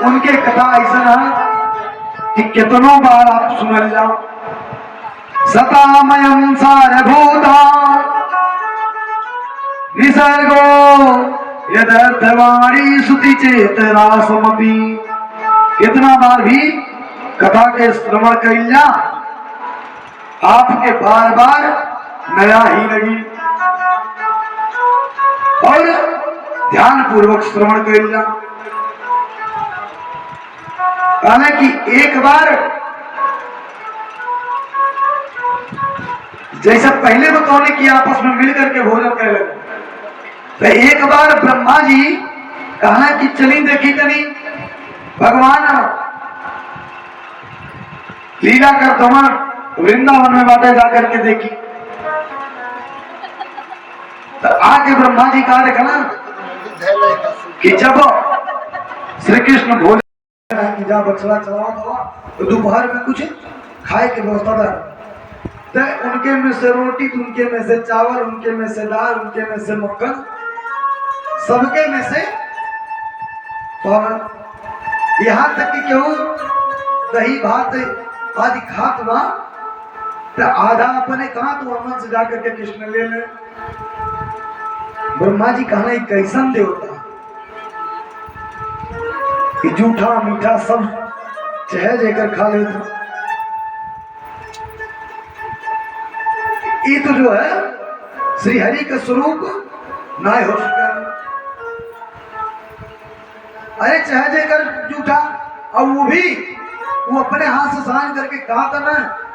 उनके कथा ऐसा है कि कितनों बार आप सुन लो। सतामयम सारभूता निसर्गो यदर्थवाणी सुति चेतना समपि। कितना बार भी कथा के श्रवण कर लिया आपके बार बार नया ही लगी और ध्यान पूर्वक श्रवण कर लिया। हालांकि एक बार जैसा पहले बतौने की आपस में मिलकर के भोजन कर लगे, तो एक बार ब्रह्मा जी कहा कि चली देखी तनी भगवान लीला कर तुम्हार वृंदावन में बाटे जाकर के देखी। तो आके ब्रह्मा जी कहा देखा ना कि जब श्री कृष्ण भोजन जा बछड़ा चलावा था तो दोपहर में कुछ खाए के व्यवस्था था, तो उनके में से रोटी, उनके में से चावल, उनके में से दाल, उनके में से मक्खन, सबके में से यहाँ तक कि केहू दही भात आदि खात हुआ तो आधा अपने कहा तो अमन से जाकर के कृष्ण ले ले। ब्रह्मा जी कहना कैसन देवता कि जूठा मीठा सब चह जेकर खा लेता। ये तो जो है श्री हरि का स्वरूप ना हो सका। अरे चह जेकर जूठा, और वो भी वो अपने हाथ से सहन करके कहा था ना,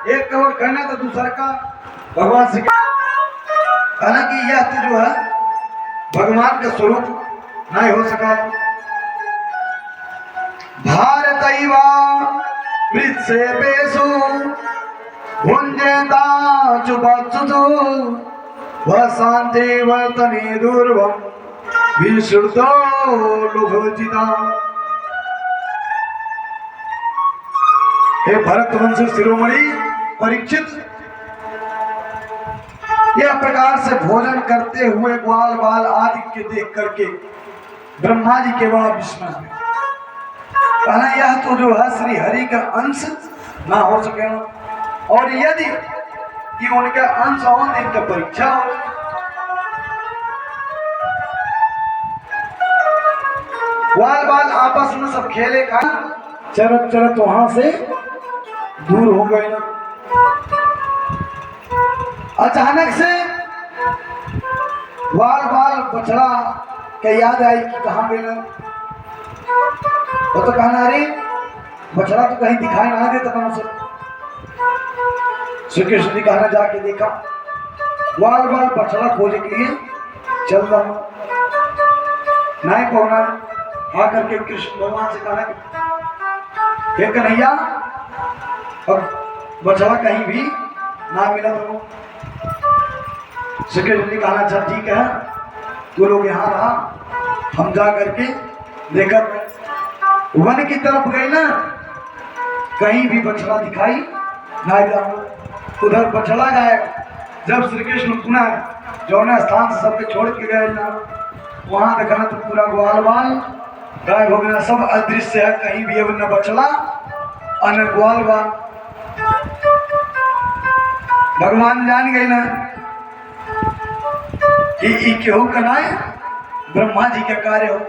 एक कवर कहना तो दूसरा का भगवान से। हालांकि यह तो जो है भगवान का स्वरूप नहीं हो सका। भारत वृत्सेपेषु भुंजेता चुबत्सु वसान्ते वर्तने दुर्वं विश्रुतो लुभोचिता। हे भरतवंश शिरोमणि परीक्षित, यह प्रकार से भोजन करते हुए ग्वाल बाल आदि के देख करके ब्रह्मा जी के बड़ा विस्मय हुए। कहना यह तो जो है श्री हरि का अंश ना हो सके, और यदि ये उनका अंश हो तो इनका परीक्षा हो। ग्वाल बाल आपस में सब खेले का चरत चरत वहां से दूर हो गए। अचानक से ग्वाल बाल बछड़ा के याद आई कि कहाँ गए। तो कहना अरे बछड़ा तो कहीं दिखाई ना देता कौन से। श्री कृष्ण जी कहना जाके देखा ग्वाल बाल बछड़ा खोजने के लिए चल रहा नहीं पहुंचा। आकर के कृष्ण भगवान से कहना हे कन्हैया, और बछड़ा कहीं भी ना मिला तो श्री कृष्ण जी कहना अच्छा ठीक है, तू लोग यहाँ रहा, हम जा करके लेकर वन की तरफ गए ना, कहीं भी बछड़ा दिखाई ना जाओ। उधर बछड़ा गायब। जब श्री कृष्ण पुनः जौना स्थान से सबके छोड़ के गए ना, वहां देखा तो पूरा ग्वाल बाल गायब हो गया। सब अदृश्य है, कहीं भी अब न बछड़ा और न ग्वाल बाल। भगवान जान गए ना कि केहू का ना ब्रह्मा जी का कार्य हो,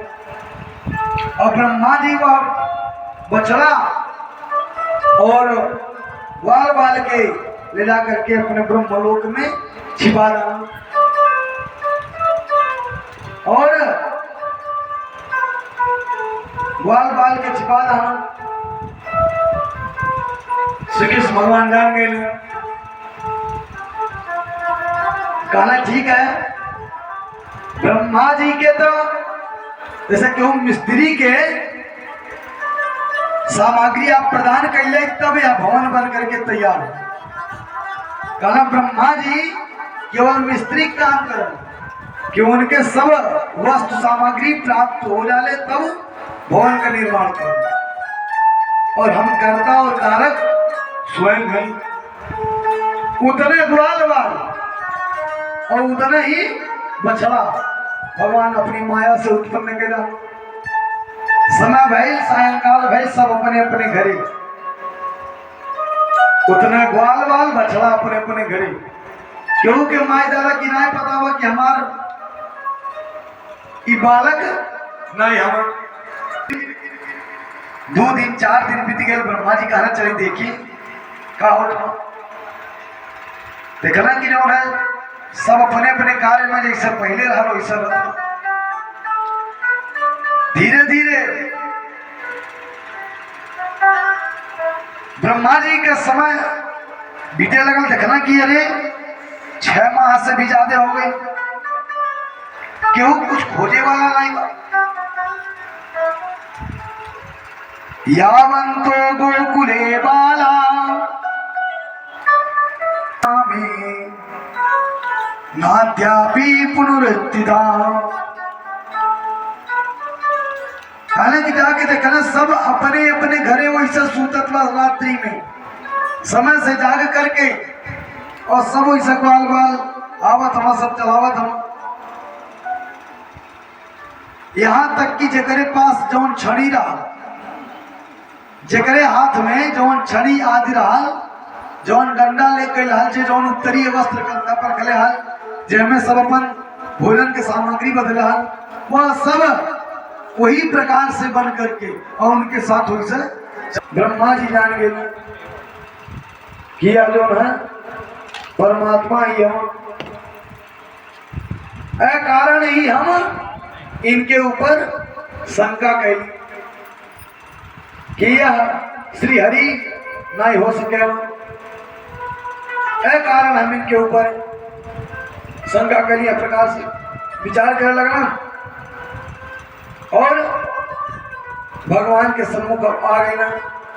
और ब्रह्मा जी का बछड़ा और ग्वाल बाल के ले जा करके अपने ब्रह्मलोक में छिपा डाला। और ग्वाल बाल के छिपा डाला। श्री कृष्ण भगवान जान गए। कहना ठीक है, ब्रह्मा जी के तो जैसे क्यों मिस्त्री के सामग्री आप प्रदान कर ले तब यह भवन बन करके तैयार हो। कहना ब्रह्मा जी केवल मिस्त्री काम करें कि उनके सब वस्तु सामग्री प्राप्त हो जाले तब भवन का निर्माण करें, और हम कर्ता और कारक स्वयं हैं। उतने ग्वाल बाल और उतने ही बछड़ा भगवान अपनी माया से उत्पन्न किया। समय भय सायंकाल भय सब अपने अपने घरे, उतने ग्वाल बाल बछड़ा अपने अपने घरे, क्योंकि माय दादा की नहीं पता हुआ कि हमार बालक नहीं हम 2 दिन 4 दिन बीत गए। ब्रह्मा जी कहना चले देखी का उठा देखना कि जो है सब अपने अपने कार्य में जैसे पहले रहा वैसा रहा। धीरे धीरे ब्रह्मा जी का समय बीते लगल। देखना कि अरे 6 माह से भी ज्यादा हो गए, क्यों कुछ खोजे वाला नहीं बा। यावंतो गोकुले बाला नाद्यापि पुनरुत्थिता। कहने की जाके देखना सब अपने अपने घरे वैसे सूतत रात्रि में समय से जाग करके, और सब वैसे ग्वाल ग्वाल आवत हम सब चलावत हम। यहाँ तक कि जकरे पास जौन छड़ी रहा, जकरे हाथ में जौन छड़ी आदि रहा, जौन डंडा लेके हल छे, जौन उत्तरीय वस्त्र कंधा पर खले हल, जेमे सब अपन भोजन के सामग्री बदले हल, वह सब वही प्रकार से बन करके और उनके साथ हुई से ब्रह्मा जी जान गए किया जो है परमात्मा ही हम, कारण ही हम इनके ऊपर शंका कैली कि यह श्री हरि नहीं हो सके। कारण हम इनके ऊपर शंका कैली प्रकार से विचार करने लगना, और भगवान के सम्मुख आ गए ना,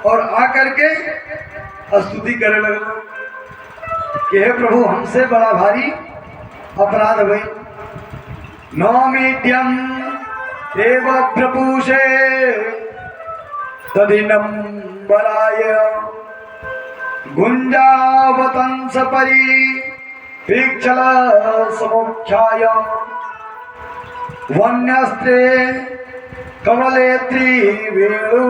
और आकर के स्तुति करने लगना कि हे प्रभु हमसे बड़ा भारी अपराध हुए। नौमीड्यम एव प्रपूषे तदिनं बलाय गुंजावतंस परि पिक्षल समुख्याय वन्यस्त्रे कमलेत्री वेणु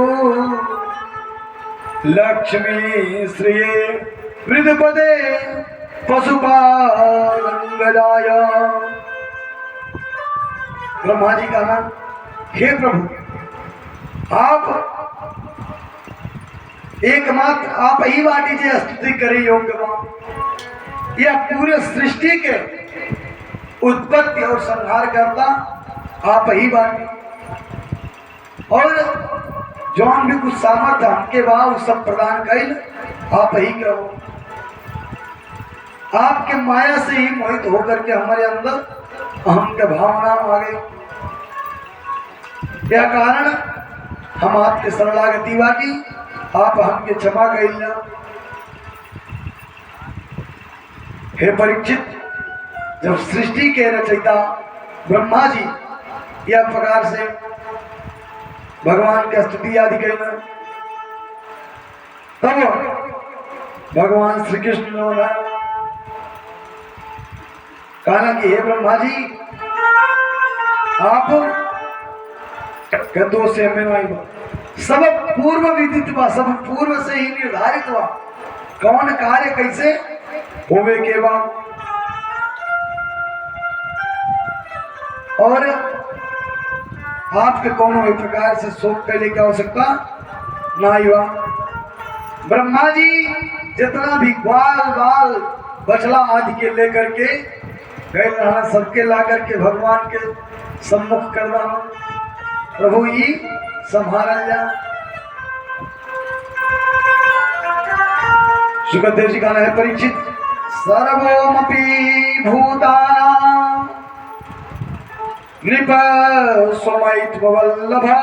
लक्ष्मी श्रिये वृद्धपदे पशुपालंगजाय। ब्रह्मा जी का नाम, हे प्रभु आप एकमात्र आप ही बाटी से स्तुति करे योग्य। यह पूरे सृष्टि के उत्पत्ति और संहार करता आप ही बाटी, और जौन भी कुछ सामर्थ्य हमके भाव सब प्रदान कर आप ही करो। आपके माया से ही मोहित होकर के हमारे अंदर अहम के भावना आ गई। क्या कारण हम आपके शरणागति बाटी, आप हमके क्षमा करिए। हे परीक्षित, जब सृष्टि के रचयिता ब्रह्मा जी यह प्रकार से भगवान की स्तुति आदि करना, तब भगवान श्री कृष्ण ने कहा कि हे ब्रह्मा जी आप दोष से हमें नहीं, सब पूर्व विदित बा, सब पूर्व से ही निर्धारित बा कौन कार्य कैसे होवे के बाद, और आपके कौन भी प्रकार से शोक करने की आवश्यकता नहीं हुआ। ब्रह्मा जी जितना भी ग्वाल बाल बछड़ा आदि के लेकर के गए रहा, सबके ला करके भगवान के सम्मुख करना, प्रभु ही संभाला जा। सुखदेव जी कहना है परीक्षित, सर्वोमपि भूतानां नृप स्वमैत्वल्लभा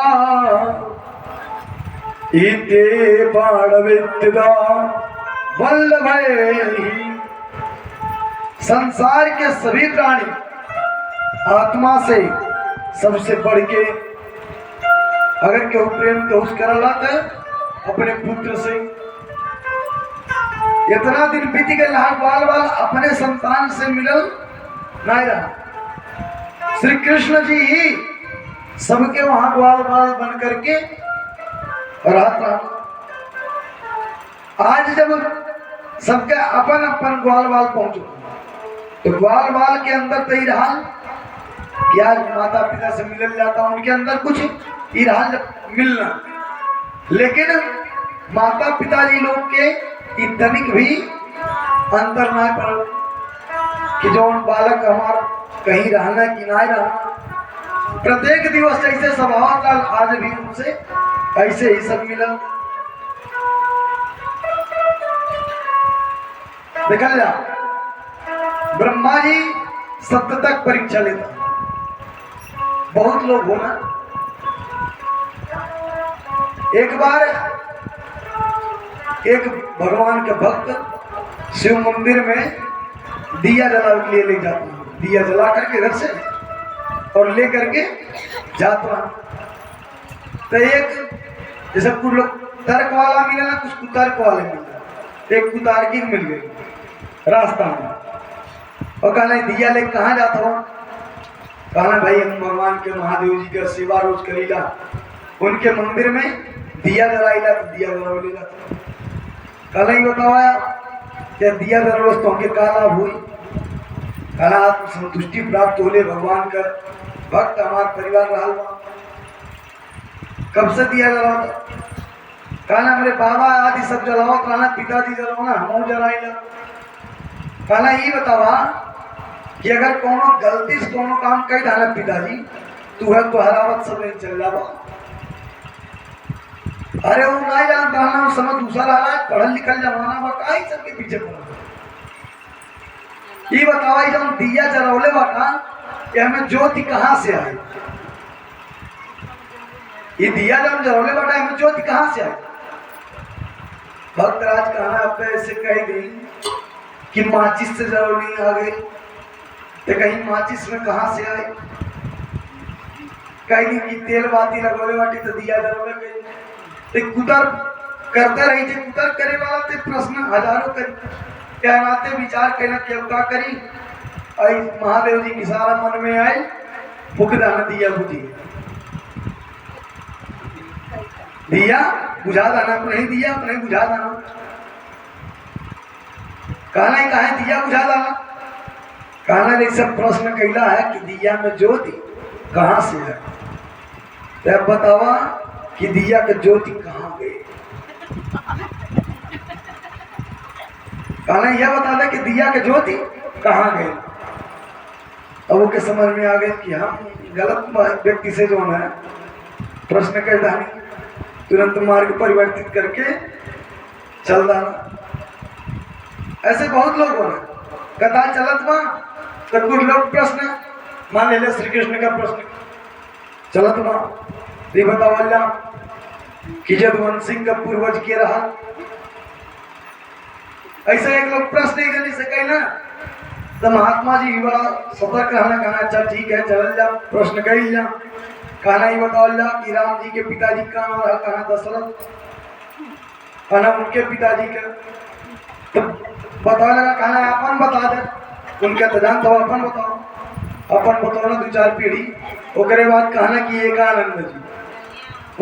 इते पाणविद्या वल्लभे। संसार के सभी प्राणी आत्मा से सबसे बढ़ के अगर केहू प्रेम केहू करला तो अपने पुत्र से। इतना दिन बीत गए, बाल बाल अपने संतान से मिलल नहीं रहा। श्री कृष्ण जी ही सबके वहां ग्वाल बाल बन करके रहता। आज जब सबके अपन अपन ग्वाल बाल पहुंचो तो ग्वाल बाल के अंदर तो इरहाल कि आज माता पिता से मिल जाता, उनके अंदर कुछ इरहाल मिलना, लेकिन माता पिताजी लोग के इतनिक भी अंतर ना पड़ो कि जो बालक हमारा कहीं रहना कि ना रहना। प्रत्येक दिवस जैसे स्वभाव था आज भी उनसे ऐसे ही सब मिला। देखल जा ब्रह्मा जी सत्य तक परीक्षा लेता, बहुत लोग होना। एक बार एक भगवान के भक्त शिव मंदिर में दिया जलाने के लिए ले जाता, दिया जला करके घर से और ले करके जाता। तो एक जैसे कुछ लोग तर्क वाला मिला, कुछ कुतर्क वाले मिला। एक कुतार्किक मिल गई रास्ता में और कहना दिया ले कहाँ जाता हो? कहना भाई हम भगवान के महादेव जी का सेवा रोज करीला, उनके मंदिर में दिया जलाइला तो दिया जला। कहना ही बताया क्या दिया जला तो हमके का लाभ हुई? कहना आत्म संतुष्टि प्राप्त होले, भगवान का भक्त हमारा परिवार रहा। कब से दिया जलाओ? कहना मेरे बाबा आदि सब जलाओ, कहना पिताजी जलाओ ना, हम जलाइला। कहना ये बतावा कि अगर कोनो गलती से कोनो काम कही डाला पिताजी तू है तो हरावत सब नहीं चल जावा। अरे वो नहीं जान कहना समझ दूसरा रहा, पढ़ल लिखल जमाना बा काई सबके पीछे पड़ा। ये बतावा जब दिया जलावले बाटा कि हमें ज्योति कहाँ से आई? ये दिया जब जलावले बाटा हमें ज्योति कहाँ से आई? भक्तराज कहना अब ऐसे कह गई कि माचिस से जलौली आ गई, तो कहीं माचिस में कहाँ से आई? कहीं कि तेल बाती लगोले बाटी तो दिया जलौले गई। तो कुतर करते रही थे, कुतर करे वाला थे प्रश्न हजारों करी, कहनाते विचार कहना क्यों का करी। आई महादेव जी की सारा मन में आए, फूक दाना दिया बुझी, दिया बुझा दाना नहीं दिया नहीं बुझा दाना। कहना ही कहा दिया बुझा दाना? कहना एक सब प्रश्न कैला है कि दिया में ज्योति कहाँ से है? तब बतावा कि दिया के ज्योति कहाँ गई? कहना यह बता दे कि दिया के ज्योति कहाँ गई। अब वो के समझ में आ गए कि हम गलत व्यक्ति से जो है प्रश्न कर डाली, तुरंत मार्ग परिवर्तित करके चल रहा। ऐसे बहुत लोग हो रहे कथा चलत मां तो कुछ लोग प्रश्न मान ले श्री कृष्ण का प्रश्न चलत मां ये बतावल्ला कि जदवंत सिंह का पूर्वज के रहा। ऐसे एक लोग प्रश्न ही नहीं सके ना, तो महात्मा जी बड़ा सतर्क रहना, कहना अच्छा ठीक है चल जा प्रश्न कर जा। कहना ही बतावल्ला कि राम जी के पिताजी का नाम रहा? कहना दशरथ। कहना उनके पिताजी का तो बताने लगा। कहना अपन बता दे, उनका तो जानता हो, अपन बताओ। अपन बताओ ना दो चार पीढ़ी। ओकरे बाद कहना कि एकानंद जी,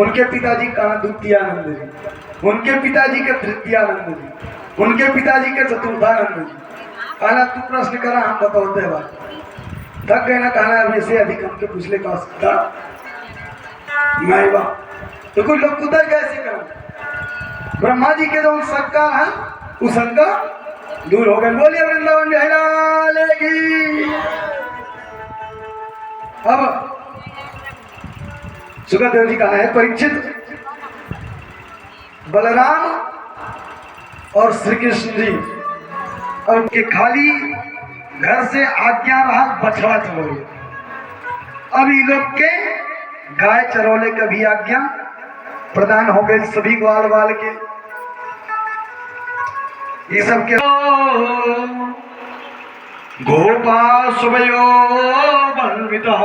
उनके पिताजी कहना द्वितीयानंद जी, उनके पिताजी के तृतीयानंद जी, उनके पिताजी के चतुर्थानंद जी। कहना तू प्रश्न करा हम बताओते बात थक गए ना। कहना अब ऐसे अधिक हमके पूछले का सकता नहीं बा। तो कुछ लोग कुतर कैसे करो? ब्रह्मा जी के जो शंका है उस शंका दूर हो गए। बोलिए वृंदावन बिहारी की। अब सुखदेव जी कहना है परीक्षित बलराम और श्री कृष्ण जी और उनके खाली घर से आज्ञा रहा बछड़ा चरोले। अब ये लोग के गाय चरोले का भी आज्ञा प्रदान हो गई सभी ग्वाल वाल के। ये सब के गोपा सुबयो बन्वितः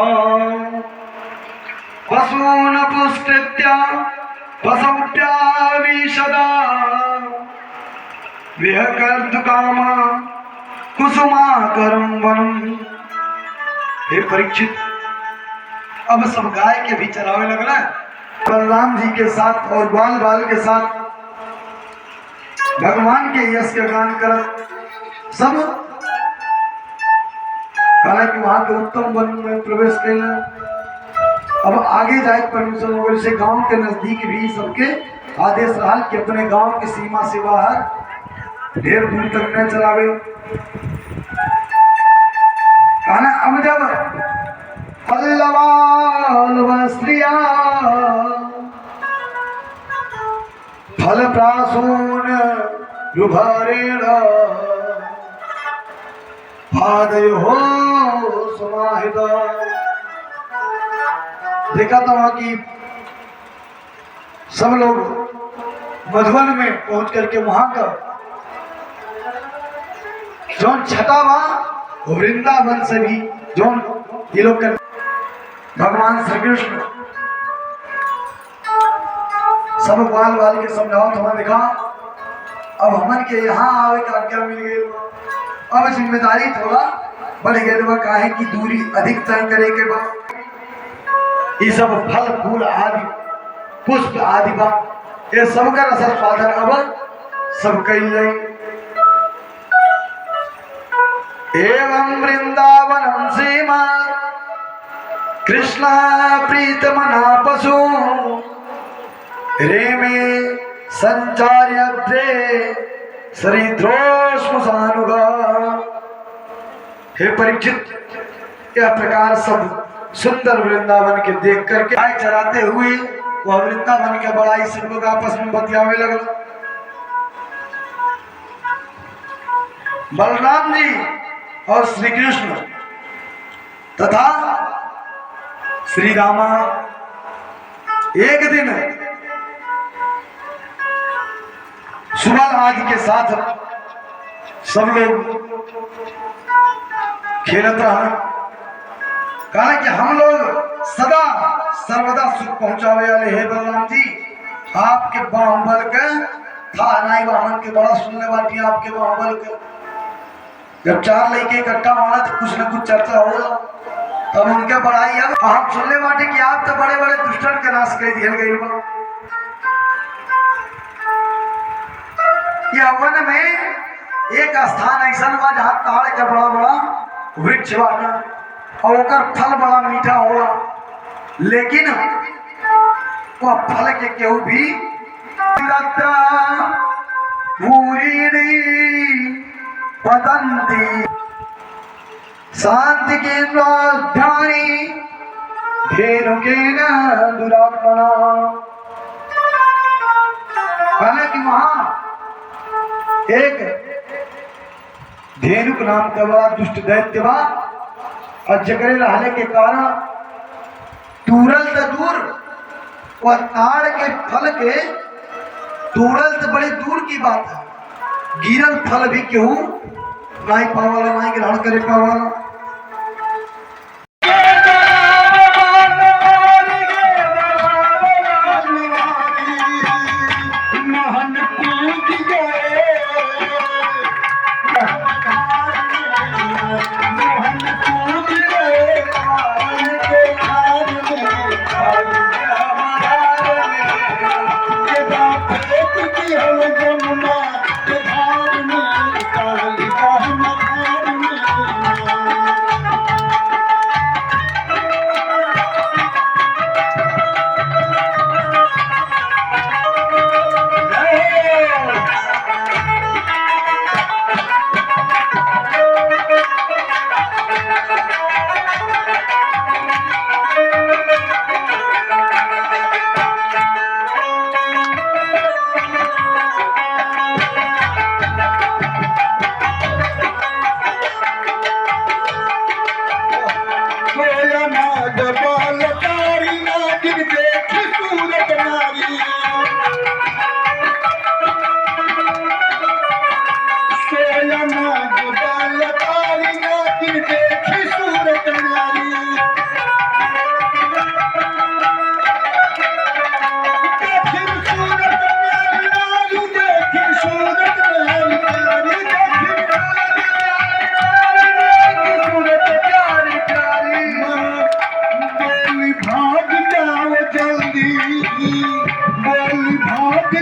पशून पुष्टित्या पशुट्याविशदा विहकर्तुकामा कुसुमाकरं वनम। हे परीक्षित, अब सब गाय के भी चरावे लगला। बलराम जी के साथ और ग्वाल बाल के साथ भगवान के यश के गान कर सब हालांकि वहां के उत्तम वन में प्रवेश कर। अब आगे जाए परमेश्वर नगर से गांव के नजदीक भी सबके आदेश रहा कि अपने गांव की सीमा से बाहर ढेर दूर तक न चलावे। कहना अब जब पल्लवालवस्त्रिया फल प्रासून रुभरेण पादयो समाहित। देखा था वहां की सब लोग मधुबन में पहुंच करके वहां का जौन छठा वहां वृंदावन से भी जौन ये लोग कर भगवान श्री कृष्ण सब ग्वाल बाल के समझाओ तो हमें देखा अब हमन के यहाँ आवे का आज्ञा मिल गई। अब जिम्मेदारी थोड़ा बढ़ गई बा, काहे की दूरी अधिक तय करे के बाद ये सब फल फूल आदि पुष्प आदि बा ये सब का रस स्वादन अब सब कई जाए। एवं वृंदावन सीमा कृष्ण प्रीत मना पशु रेमे संचार्यद्रे श्रीध्रोष्मसानुगा। हे परीक्षित यह प्रकार सब सुंदर वृंदावन के देख करके गाय चराते हुए वह वृंदावन के बड़ाई सब लोग आपस में बतियावे लगल। बलराम जी और श्री कृष्ण तथा श्री रामा एक दिन सुबह आदि के साथ सब लोग खेलत रहा। कहा कि हम लोग सदा सर्वदा सुख पहुंचावे वाले हे बलराम जी आपके बाहुबल के था नहीं वाहन के बड़ा सुनने वाली आपके बाहुबल के। जब चार लड़के इकट्ठा होना तो कुछ न कुछ चर्चा होगा तब उनके बड़ाई। अब आप सुनने वाले कि आप तो बड़े बड़े दुष्टन के नाश कर दिया गई। यह वन में एक स्थान ऐसा हुआ जहाँ ताड़ का बड़ा बड़ा वृक्ष बाटा और ओकर फल बड़ा मीठा होगा, लेकिन वह फल के केहू भी पतंती शांति के ध्यानी धेनु के न दुरात्मना। हालांकि वहां एक धेनुक नाम का बड़ा दुष्ट दैत्य बा और जकरे रहने के कारण तूरल तो दूर और ताड़ के फल के तोड़ल तो बड़ी दूर की बात है, गिरल फल भी केहू नहीं पावाला नहीं ग्रहण करे पावाला।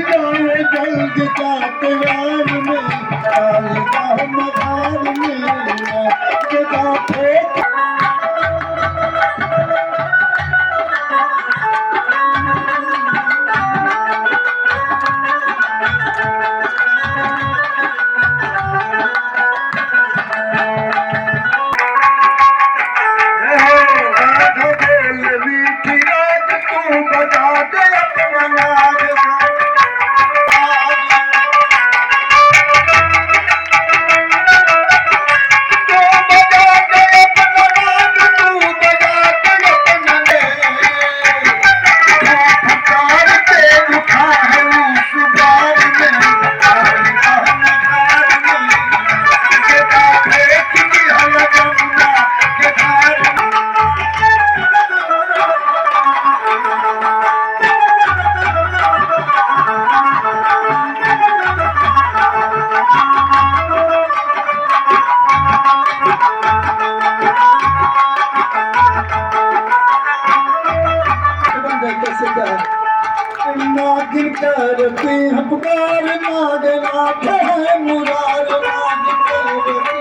जाए जल्द जातवार में कालिका मधार में जगा फेंक नागिन करती हम पुकार नाग नाथ है मुरार नागिन करती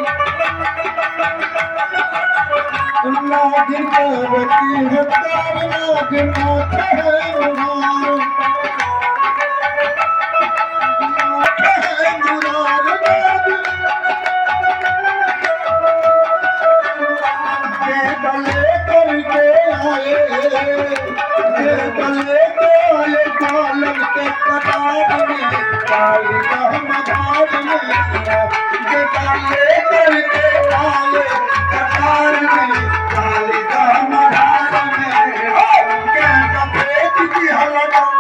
हम पुकार नाग नाथ है मुरार गले करके आए गले कालम के कटार में कालिका मधार में गले करके आए कटार में कालिका मधार में क्या फेंक दी हलगम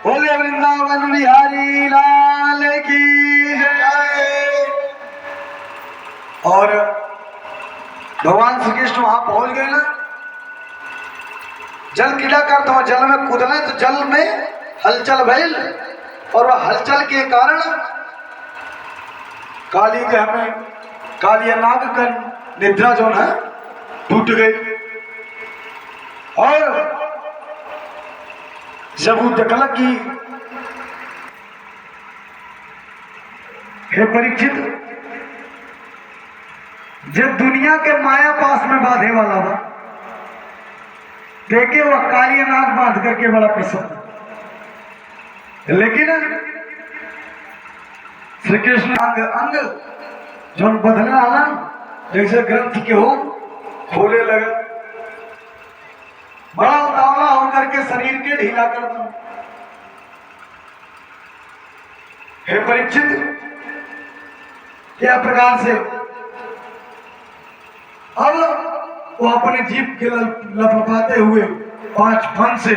बोले वृंदावन बिहारी लाल की जय। और भगवान श्री कृष्ण वहां पहुंच गए ना, जल क्रीड़ा करते हुए जल में कूदना, तो जल में हलचल भइल और वह हलचल के कारण काली के हमें कालिया नाग का निद्रा जो है टूट गई। और जब वो देखलक कि हे परीक्षित, जब दुनिया के माया पास में बांधे वाला बा, देखे वह काली नाग बांध करके बड़ा प्रसन्न। लेकिन श्री कृष्ण अंग अंग जो बदलने आला जैसे ग्रंथ के हो खोले लगे, बड़ा उतावला होकर के शरीर के ढीला कर दो। हे परीक्षित, क्या प्रकार से अब वो अपने जीभ के लपलपाते हुए 5 फन से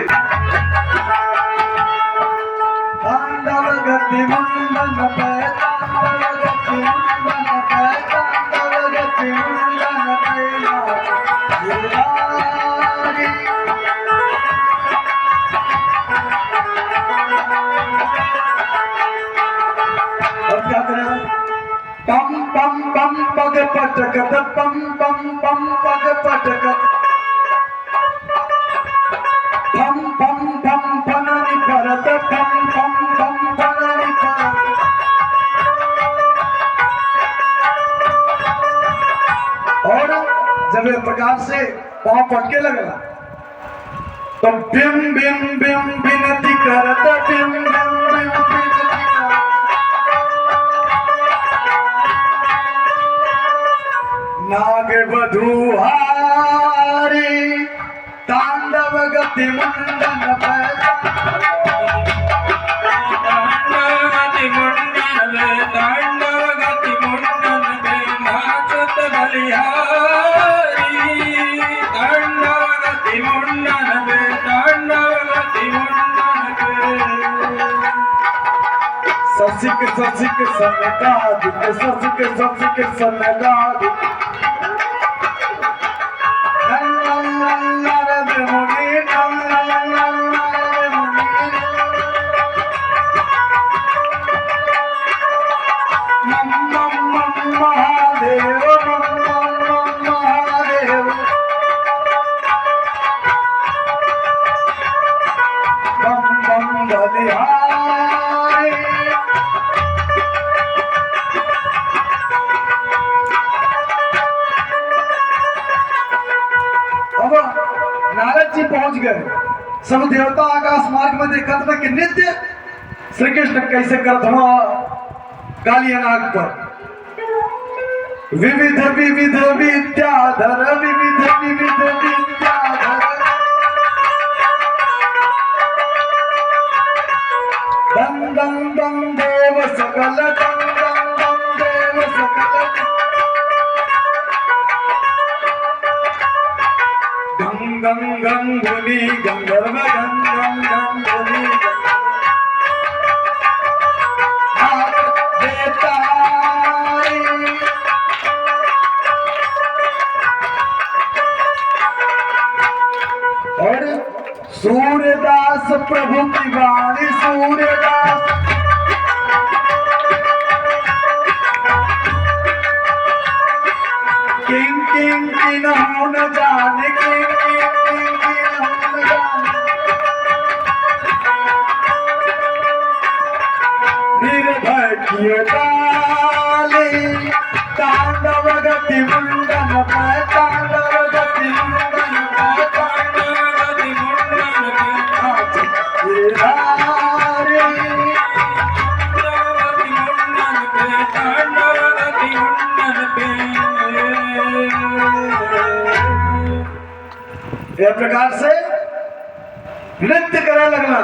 तांडव गति मंडन पे तांडव गति मंडन पे तांडव गति मंडन पे पम पम पम पग पटकत पम पम पम पग पटकत पम पम पम फननि परत पम पम पम फननि परत। और जब इस प्रकार से पांव पटके लगेगा तो बिम बिम बिम बिनती करत बिम बिम बिम बिनती करत। नाग वधूहारी तांडव गति मंडन तांडव गति मुंडन नाचत बलिहारी तांडव गति मुंडन तांडव गति मुंडन ससिक ससिक सनकादिक ससिक ससिक सनकादिक सब देवता आकाश मार्ग में देखत में कि नित्य श्री कृष्ण कैसे करत हो काली नाग पर विविध विविध विद्याधर विविध विविध विद्याधर दं दं दं देव सकल दं दं दं देव सकल गं गं गं धुनि गंधर्व गं गं गं धुनि और सूर्यदास प्रभु की वाणी सूर्यदास किंग किंग की न जाने किंग किंग किंग की न जाने निर्भय कियो काली तांडव गति मुंडन में तांडव गति मुंडन में तांडव गति मुंडन में तांडव गति मुंडन इस प्रकार से नृत्य करने लगना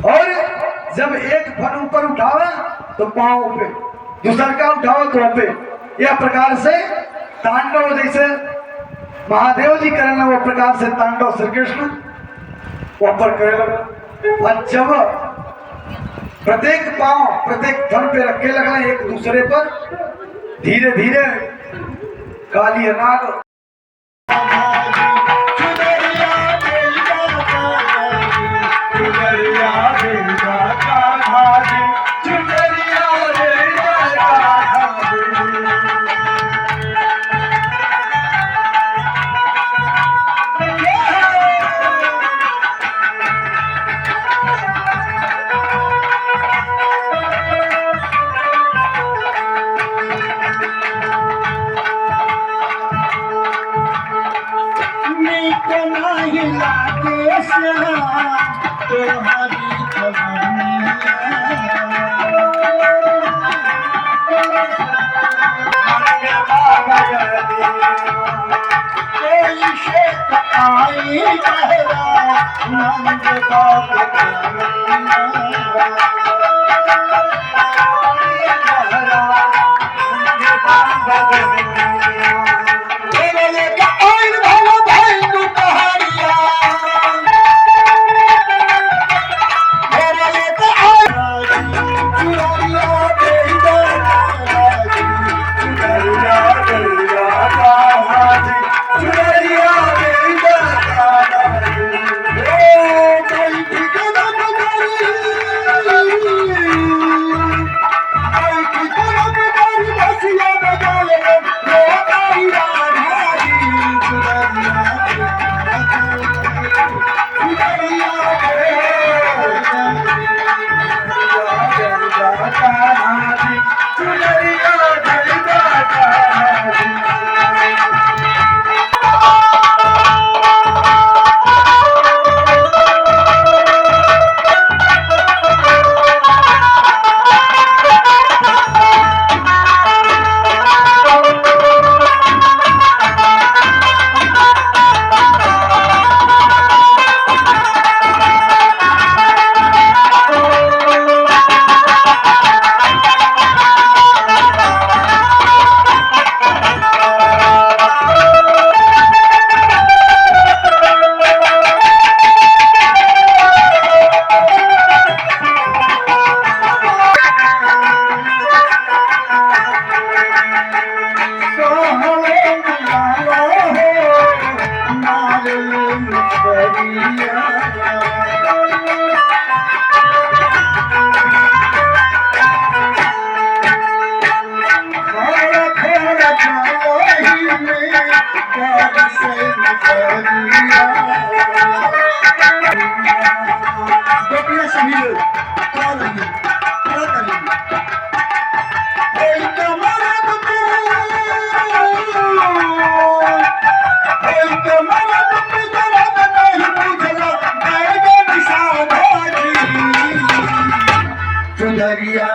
और जब एक फन ऊपर उठावा तो पांव पे दूसरा का उठाओ तो पे यह प्रकार से तांडव जैसे महादेव जी करना वो प्रकार से तांडव श्री कृष्ण ऊपर करे लगा और जब प्रत्येक पांव प्रत्येक फन पे रखे लगना एक दूसरे पर धीरे धीरे काली नाग चुनरिया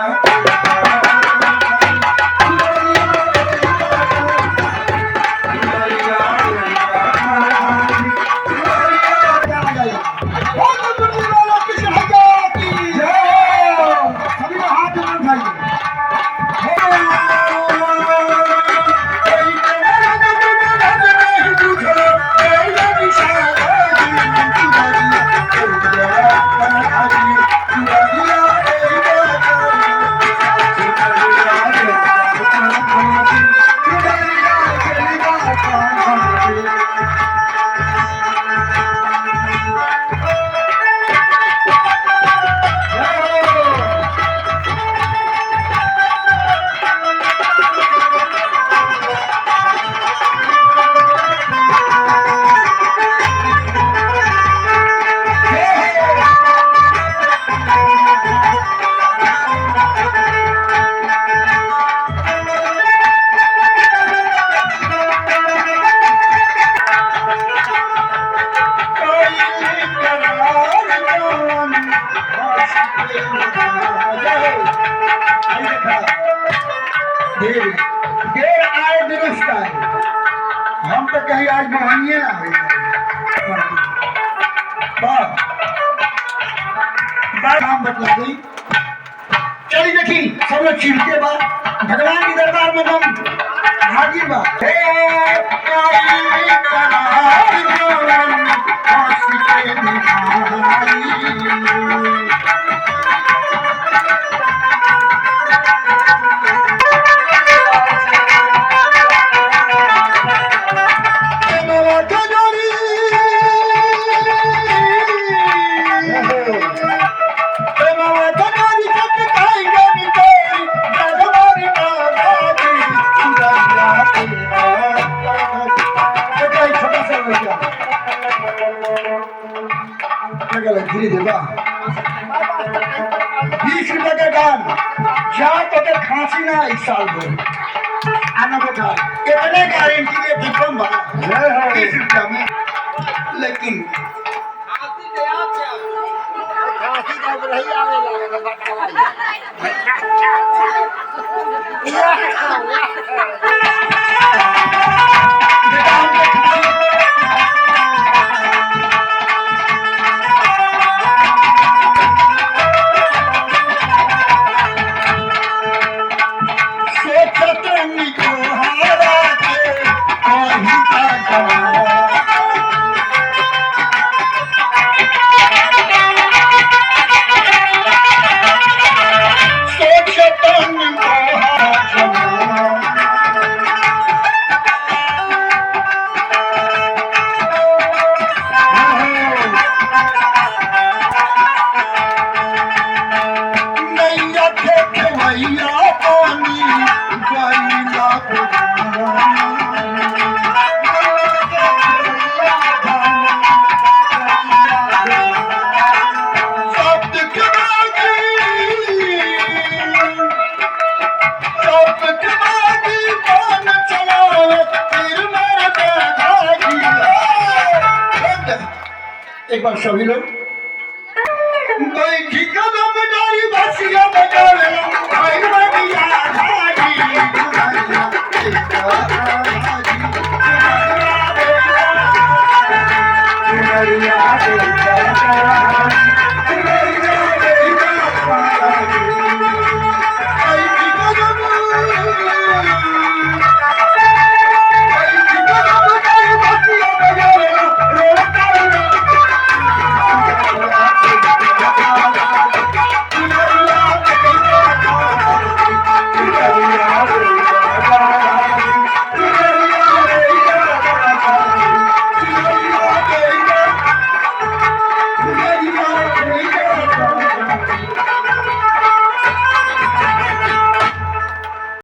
देर आए दुरुस्त आए। हम तो कहीं आज मोहनिए ना हुई नाम बतला गई। चली देखी सब लोग चिड़के बा भगवान के दरबार में हम हाजिर बा। धीरे धीरे 20 रुपए का दाम जहाँ तो खांसी ना इस साल में आना बेटा इतने गारंटी ले दिखम बा 20 रुपया में। लेकिन खांसी जब रही आवे लगे एक बार सभी लोग